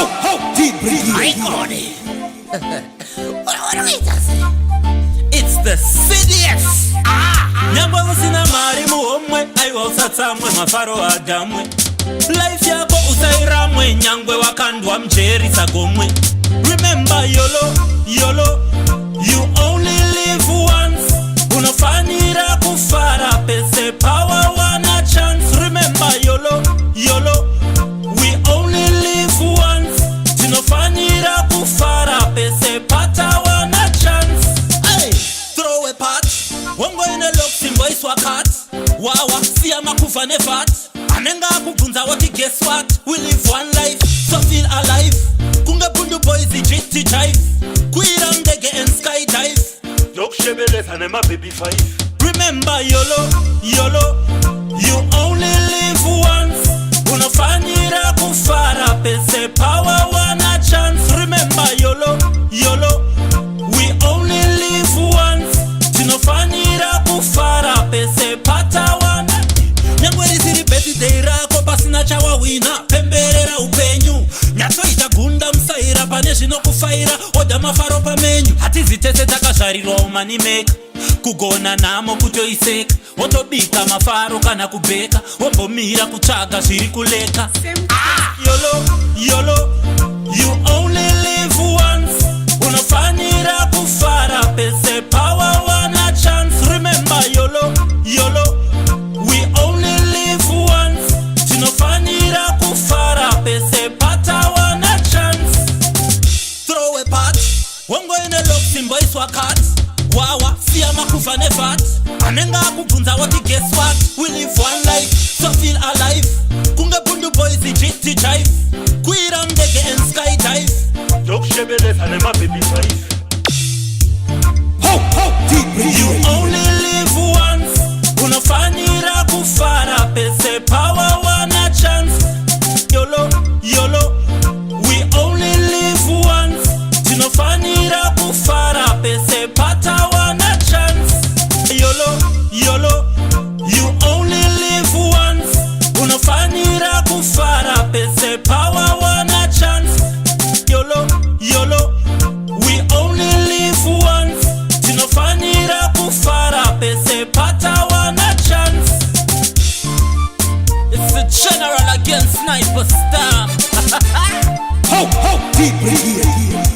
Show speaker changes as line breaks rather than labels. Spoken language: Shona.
Ho, deep brigade.
I got it. What do we just say? It's the CDS. Nyamba usina mari muomwe, aiwa usatsamwe mafaro adamwe. Life yako usairamwe, nyangwe wakandwa mjeri sagomwe. Remember YOLO, YOLO, you only live once. Unofanira kufara pese power wana chance. Remember YOLO, YOLO, we only live once. Unofanira kufara pese pata wana chance. Hey, throw a part. Wongo ine lock simbo iswa cut. Wawa, siya makufa ne fat. Anenga kubunza wati guess what? We live one life, so feel alive. Kunga bundu boys ijiti jive. Kuira mdege and skydive.
Dog shebeles and my baby 5.
Remember YOLO, YOLO, you only live once. Unofanira kufara pese power wana chance. Remember YOLO, YOLO, we only live once. Unofanira kufara pese pata wana. Nyangweri ziri beti deira ko pasina chawa wina. Pemberera upenyu nyato itagunda msaira pane zvino kufaira oda mafaro pamenyu. Hati zitese takazvarirwa umani meka kugona namo kutoiseka otobika mafaro kana kubeka ombomira kutsvaga zviri kuleka. YOLO, YOLO, you only live once. Unofanira kufara pese power wana chance. Remember YOLO, YOLO, we only live once. Tinofanira kufara pese pata wana chance. Throw a part. Wongo ine lock simbo iswa cut. Wawa, siya makufa ne fat. Anenga kubunza wati guess what? We live one life, so feel alive. Kunga bundu boys ijiti jive. Kuira mdege and skydive.
Dog shebeles and my baby 5.
Ho, deep brigade.
You only live once. Unofanira kufara pese power wana chance. YOLO, YOLO, we only live once. Tinofanira kufara pese pata wana chance. YOLO, YOLO, you only live once. Unofanira kufara pese power wana chance. YOLO, YOLO, we only live once. Tinofanira kufara pese pata wana chance. It's the general against Sniper Star.
Ho, deep brigade.